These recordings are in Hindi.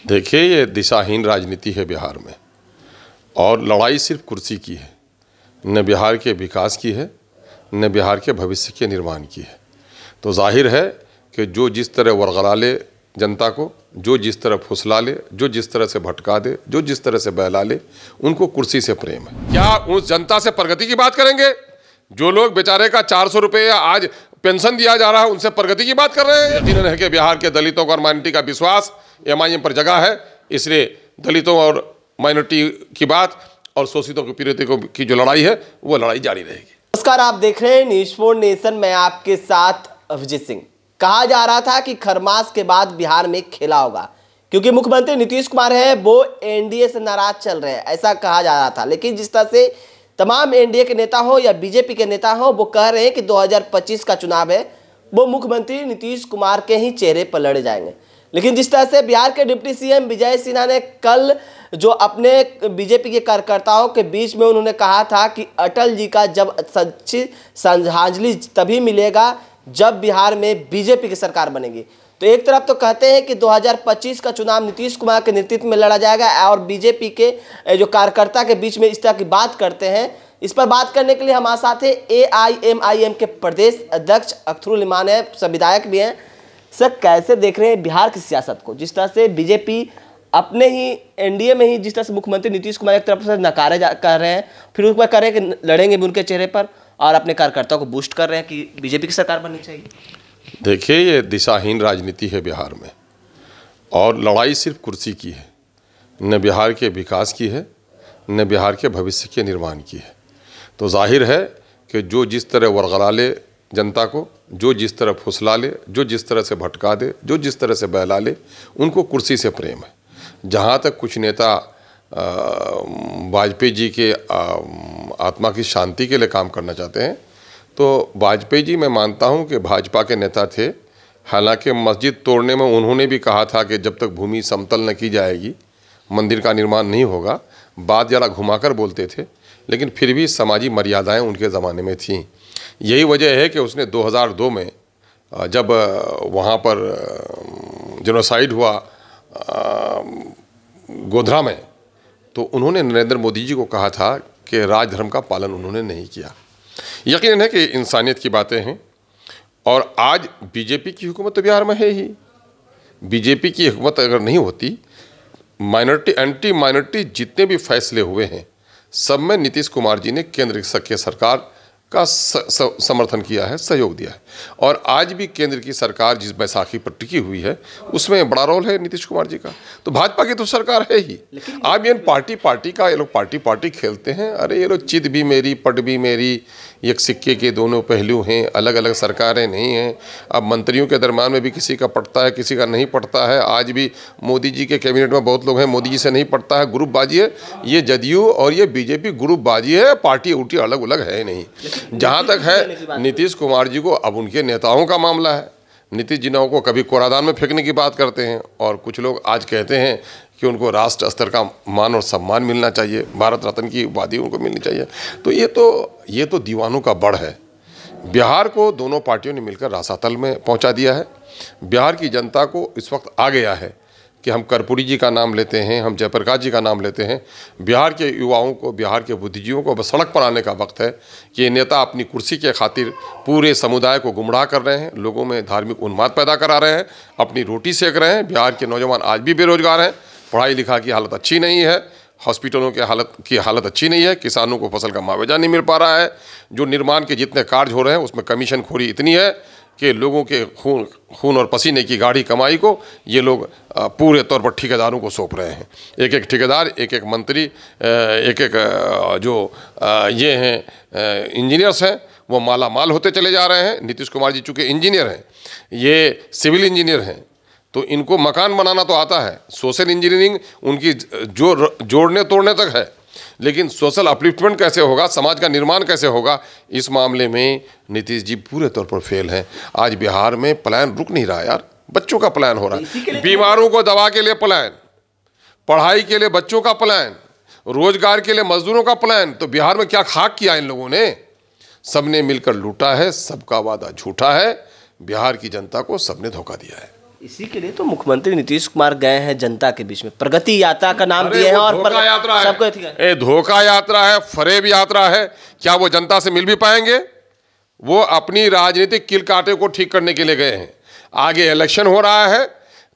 देखिए, ये दिशाहीन राजनीति है बिहार में और लड़ाई सिर्फ कुर्सी की है, न बिहार के विकास की है, न बिहार के भविष्य के निर्माण की है। तो जाहिर है कि जो जिस तरह वरगला ले जनता को, जो जिस तरह फुसला ले, जो जिस तरह से भटका दे, जो जिस तरह से बहला ले, उनको कुर्सी से प्रेम है। क्या उस जनता से प्रगति की बात करेंगे? जो लोग बेचारे का 400 रुपये आज पेंशन दिया जा रहा है, उनसे प्रगति की बात कर रहे हैं? यकीनन है कि बिहार के दलितों और माइनॉरिटी का विश्वास MIM पर जगह है, इसलिए दलितों और माइनॉरिटी की बात और शोषितों की पीड़ितों की जो लड़ाई है वो लड़ाई जारी रहेगी। नमस्कार, आप देख रहे हैं न्यूज़ फॉर नेशन। मैं आपके साथ अभिजीत सिंह। कहा जा रहा था कि खरमास के बाद बिहार में खेला होगा, क्योंकि मुख्यमंत्री नीतीश कुमार है वो एनडीए से नाराज चल रहे हैं, ऐसा कहा जा रहा था। लेकिन जिस तरह से तमाम एनडीए के नेता हो या बीजेपी के नेता हो, वो कह रहे हैं कि 2025 का चुनाव है वो मुख्यमंत्री नीतीश कुमार के ही चेहरे पर लड़े जाएंगे। लेकिन जिस तरह से बिहार के डिप्टी सीएम विजय सिन्हा ने कल जो अपने बीजेपी के कार्यकर्ताओं के बीच में उन्होंने कहा था कि अटल जी का जब सच्ची श्रद्धांजलि तभी मिलेगा जब बिहार में बीजेपी की सरकार बनेगी। तो एक तरफ तो कहते हैं कि 2025 का चुनाव नीतीश कुमार के नेतृत्व में लड़ा जाएगा और बीजेपी के जो कार्यकर्ता के बीच में इस तरह की बात करते हैं। इस पर बात करने के लिए हमारे साथ है AIMIM के प्रदेश अध्यक्ष अख्तरुल इमान है, विधायक भी हैं। सर, कैसे देख रहे हैं बिहार की सियासत को? जिस तरह से बीजेपी अपने ही एनडीए में ही जिस तरह से मुख्यमंत्री नीतीश कुमार एक तरफ से नकारे कर रहे हैं, फिर उसके बाद कर रहे हैं कि लड़ेंगे भी उनके चेहरे पर, और अपने कार्यकर्ताओं को बूस्ट कर रहे हैं कि बीजेपी की सरकार बननी चाहिए। देखिए, ये दिशाहीन राजनीति है बिहार में और लड़ाई सिर्फ कुर्सी की है, न बिहार के विकास की है, न बिहार के भविष्य के निर्माण की है। तो जाहिर है कि जो जिस तरह वरगला ले जनता को, जो जिस तरह फुसला ले, जो जिस तरह से भटका दे, जो जिस तरह से बहला ले, उनको कुर्सी से प्रेम है। जहाँ तक कुछ नेता वाजपेयी जी के आत्मा की शांति के लिए काम करना चाहते हैं, तो वाजपेयी जी मैं मानता हूँ कि भाजपा के नेता थे। हालांकि मस्जिद तोड़ने में उन्होंने भी कहा था कि जब तक भूमि समतल न की जाएगी मंदिर का निर्माण नहीं होगा। बात ज़रा घुमाकर बोलते थे, लेकिन फिर भी समाजी मर्यादाएं उनके ज़माने में थीं। यही वजह है कि उसने 2002 में जब वहाँ पर जेनोसाइड हुआ गोधरा में, तो उन्होंने नरेंद्र मोदी जी को कहा था कि राजधर्म का पालन उन्होंने नहीं किया। यकीन है कि इंसानियत की बातें हैं। और आज बीजेपी की हुकूमत तो बिहार में है ही। बीजेपी की हुकूमत अगर नहीं होती, माइनॉरिटी एंटी माइनॉरिटी जितने भी फैसले हुए हैं सब में नीतीश कुमार जी ने केंद्र की सरकार का समर्थन किया है, सहयोग दिया है। और आज भी केंद्र की सरकार जिस बैसाखी पर टिकी हुई है उसमें बड़ा रोल है नीतीश कुमार जी का। तो भाजपा की तो सरकार है ही। आप ये पार्टी का ये लोग पार्टी खेलते हैं। अरे ये लोग चित भी मेरी पट भी मेरी, एक सिक्के के दोनों पहलू हैं, अलग अलग सरकारें नहीं हैं। अब मंत्रियों के दरम्यान में भी किसी का पटता है, किसी का नहीं पटता है। आज भी मोदी जी के कैबिनेट में बहुत लोग हैं, मोदी जी से नहीं पटता है, ग्रुपबाजी है। ये जदयू और ये बीजेपी ग्रुपबाजी है, पार्टी उल्टी अलग अलग है नहीं। जहाँ तक है नीतीश कुमार जी को, अब उनके नेताओं का मामला है। नीतीश जी को कभी कूड़ादान में फेंकने की बात करते हैं और कुछ लोग आज कहते हैं कि उनको राष्ट्र स्तर का मान और सम्मान मिलना चाहिए, भारत रत्न की उपाधि उनको मिलनी चाहिए। तो ये तो दीवानों का बड़ है। बिहार को दोनों पार्टियों ने मिलकर रसातल में पहुंचा दिया है। बिहार की जनता को इस वक्त आ गया है कि हम कर्पूरी जी का नाम लेते हैं, हम जयप्रकाश जी का नाम लेते हैं। बिहार के युवाओं को, बिहार के बुद्धिजीवियों को बस सड़क पर आने का वक्त है कि ये नेता अपनी कुर्सी के खातिर पूरे समुदाय को गुमराह कर रहे हैं, लोगों में धार्मिक उन्माद पैदा करा रहे हैं, अपनी रोटी सेक रहे हैं। बिहार के नौजवान आज भी बेरोजगार हैं, पढ़ाई लिखाई की हालत अच्छी नहीं है, हॉस्पिटलों की हालत अच्छी नहीं है, किसानों को फसल का मुआवजा नहीं मिल पा रहा है। जो निर्माण के जितने कार्य हो रहे हैं उसमें कमीशन खोरी इतनी है कि लोगों के खून और पसीने की गाढ़ी कमाई को ये लोग पूरे तौर पर ठेकेदारों को सौंप रहे हैं। एक एक ठेकेदार, एक एक मंत्री, एक एक जो ये हैं इंजीनियर्स हैं, वो माला माल होते चले जा रहे हैं। नीतीश कुमार जी चूँकि इंजीनियर हैं, ये सिविल इंजीनियर हैं, तो इनको मकान बनाना तो आता है। सोशल इंजीनियरिंग उनकी जोड़ने तोड़ने तक है, लेकिन सोशल अपलिफ्टमेंट कैसे होगा, समाज का निर्माण कैसे होगा, इस मामले में नीतीश जी पूरे तौर पर फेल हैं। आज बिहार में पलायन रुक नहीं रहा यार, बच्चों का पलायन हो रहा है। बीमारों को दवा के लिए पलायन, पढ़ाई के लिए बच्चों का पलायन, रोजगार के लिए मजदूरों का पलायन। तो बिहार में क्या खाक किया इन लोगों ने? सबने मिलकर लूटा है, सबका वादा झूठा है। बिहार की जनता को सबने धोखा दिया है। इसी के लिए तो मुख्यमंत्री नीतीश कुमार गए हैं जनता के बीच में, प्रगति यात्रा का नाम दिए हैं और धोखा यात्रा है, सबको ये धोखा यात्रा है, फरेब यात्रा है। क्या वो जनता से मिल भी पाएंगे? वो अपनी राजनीतिक किल कांटे को ठीक करने के लिए गए हैं। आगे इलेक्शन हो रहा है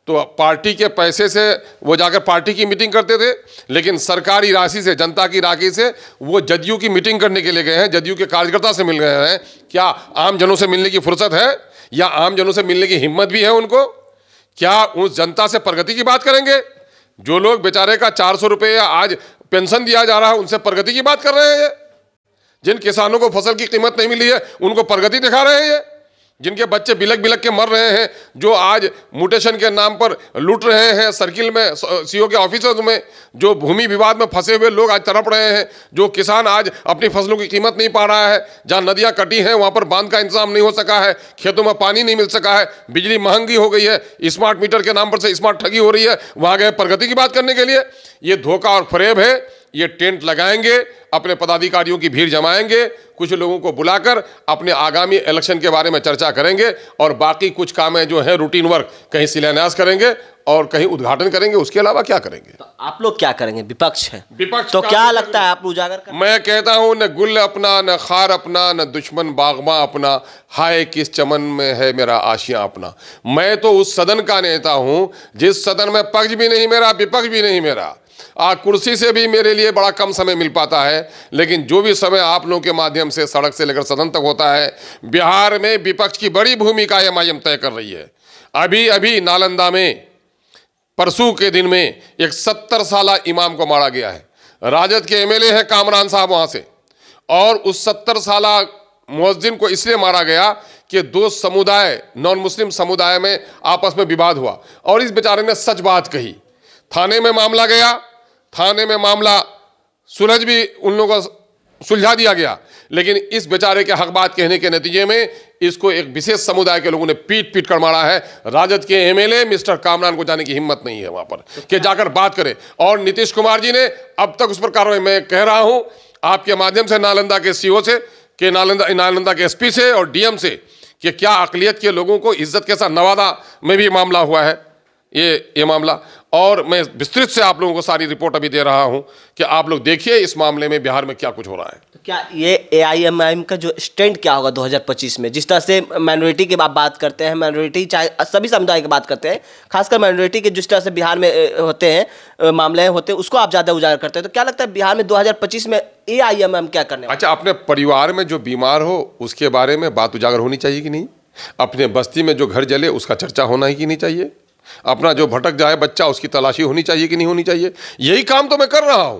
तो पार्टी के पैसे से वो जाकर पार्टी की मीटिंग करते थे, लेकिन सरकारी राशि से, जनता की राशि से वो जदयू की मीटिंग करने के लिए गए हैं, जदयू के कार्यकर्ता से मिल गए हैं। क्या आम जनों से मिलने की फुर्सत है या आम जनों से मिलने की हिम्मत भी है उनको? क्या उस जनता से प्रगति की बात करेंगे? जो लोग बेचारे का 400 रुपये आज पेंशन दिया जा रहा है, उनसे प्रगति की बात कर रहे हैं ये? जिन किसानों को फसल की कीमत नहीं मिली है उनको प्रगति दिखा रहे हैं ये? जिनके बच्चे बिलक बिलक के मर रहे हैं, जो आज म्यूटेशन के नाम पर लूट रहे हैं सर्किल में, सीओ के ऑफिसर्स में, जो भूमि विवाद में फंसे हुए लोग आज तड़प रहे हैं, जो किसान आज अपनी फसलों की कीमत नहीं पा रहा है, जहां नदियां कटी हैं वहां पर बांध का इंतजाम नहीं हो सका है, खेतों में पानी नहीं मिल सका है, बिजली महंगी हो गई है, स्मार्ट मीटर के नाम पर से स्मार्ट ठगी हो रही है, वहां गए प्रगति की बात करने के लिए? ये धोखा और फरेब है। ये टेंट लगाएंगे, अपने पदाधिकारियों की भीड़ जमाएंगे, कुछ लोगों को बुलाकर अपने आगामी इलेक्शन के बारे में चर्चा करेंगे और बाकी कुछ कामें जो है रूटीन वर्क, कहीं शिलान्यास करेंगे और कहीं उद्घाटन करेंगे। उसके अलावा क्या करेंगे? तो आप लोग क्या करेंगे? विपक्ष है, विपक्ष तो क्या लगता है आप उजागर कर? मैं कहता हूं न गुल अपना, न खार अपना, न दुश्मन बागमा अपना, हाय किस चमन में है मेरा आशियां अपना। मैं तो उस सदन का नेता हूं जिस सदन में पक्ष भी नहीं मेरा, विपक्ष भी नहीं मेरा। कुर्सी से भी मेरे लिए बड़ा कम समय मिल पाता है, लेकिन जो भी समय आप लोगों के माध्यम से सड़क से लेकर सदन तक होता है, बिहार में विपक्ष की बड़ी भूमिका एमआईएम तय कर रही है। अभी अभी नालंदा में परसों के दिन में एक 70 साला इमाम को मारा गया है। राजद के एमएलए हैं कामरान साहब वहां से, और उस 70 साला मुअज्जिन को इसलिए मारा गया कि दो समुदाय, नॉन मुस्लिम समुदाय में आपस में विवाद हुआ और इस बेचारे ने सच बात कही। थाने में मामला गया, थाने में मामला सुलझ भी उन लोगों को सुलझा दिया गया, लेकिन इस बेचारे के हक बात कहने के नतीजे में इसको एक विशेष समुदाय के लोगों ने पीट पीट कर मारा है। राजद के एमएलए मिस्टर कामरान को जाने की हिम्मत नहीं है वहां पर कि जाकर बात करे, और नीतीश कुमार जी ने अब तक उस पर कार्रवाई, मैं कह रहा हूं आपके माध्यम से नालंदा के सीओ से, कि नालंदा के एसपी से और डीएम से, कि क्या अकलियत के लोगों को इज्जत के साथ, नवादा में भी मामला हुआ है ये मामला, और मैं विस्तृत से आप लोगों को सारी रिपोर्ट अभी दे रहा हूं कि आप लोग देखिए इस मामले में बिहार में क्या कुछ हो रहा है। तो क्या ये एआईएमआईएम का जो स्टैंड क्या होगा 2025 में? जिस तरह से माइनॉरिटी की आप बात करते हैं, माइनॉरिटी चाहे सभी समुदाय की बात करते हैं, खासकर माइनॉरिटी के जिस तरह से बिहार में होते हैं, मामले होते हैं, उसको आप ज़्यादा उजागर करते हैं, तो क्या लगता है बिहार में 2025 में एआईएमआईएम क्या करने? अच्छा, अपने परिवार में जो बीमार हो उसके बारे में बात उजागर होनी चाहिए कि नहीं? अपने बस्ती में जो घर जले उसका चर्चा होना ही कि नहीं चाहिए? अपना जो भटक जाए बच्चा उसकी तलाशी होनी चाहिए कि नहीं होनी चाहिए? यही काम तो मैं कर रहा हूं,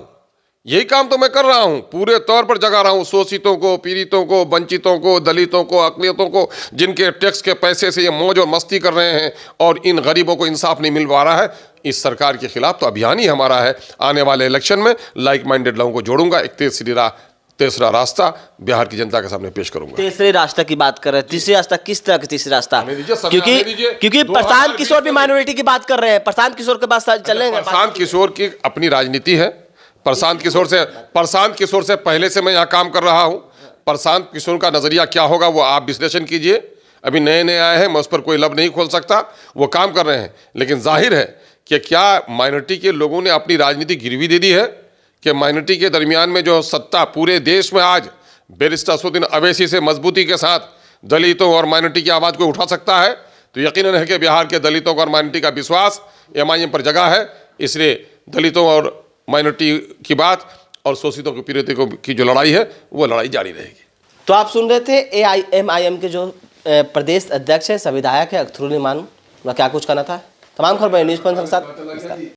यही काम तो मैं कर रहा हूं, पूरे तौर पर जगा रहा हूं शोषितों को, पीड़ितों को, वंचितों को, दलितों को, अकलियतों को, जिनके टैक्स के पैसे से ये मौज और मस्ती कर रहे हैं और इन गरीबों को इंसाफ नहीं मिल पा रहा है। इस सरकार के खिलाफ तो अभियान ही हमारा है। आने वाले इलेक्शन में लाइक माइंडेड लोगों को जोड़ूंगा, एक तीसरा रास्ता बिहार की जनता के सामने पेश करूंगा। तीसरे रास्ता की बात कर रहे हैं, तीसरे रास्ता किस तरह का तीसरा रास्ता? क्योंकि प्रशांत किशोर भी माइनॉरिटी की बात कर रहे हैं, प्रशांत किशोर के पास चलेंगे। प्रशांत किशोर की अपनी राजनीति है। प्रशांत किशोर से पहले से मैं यहाँ काम कर रहा हूँ। प्रशांत किशोर का नजरिया क्या होगा वो आप विश्लेषण कीजिए। अभी नए नए आए हैं, मैं उस पर कोई लब नहीं खोल सकता, वो काम कर रहे हैं, लेकिन जाहिर है कि क्या माइनॉरिटी के लोगों ने अपनी राजनीति गिरवी दे दी है कि माइनॉरिटी के दरमियान में जो सत्ता पूरे देश में आज बैरिस्टर असदुद्दीन अवैसी से मजबूती के साथ दलितों और माइनॉरिटी की आवाज़ को उठा सकता है, तो यकीनन है कि बिहार के दलितों और माइनॉरिटी का विश्वास एमआईएम पर जगह है। इसलिए दलितों और माइनॉरिटी की बात और शोषितों की पीड़ितों की जो लड़ाई है वो लड़ाई जारी रहेगी। तो आप सुन रहे थे एआईएमआईएम के जो प्रदेश अध्यक्ष है, संविधायक है अख्तरुल इमान, क्या कुछ कहना था। तमाम खबरें न्यूज़ 5 के साथ।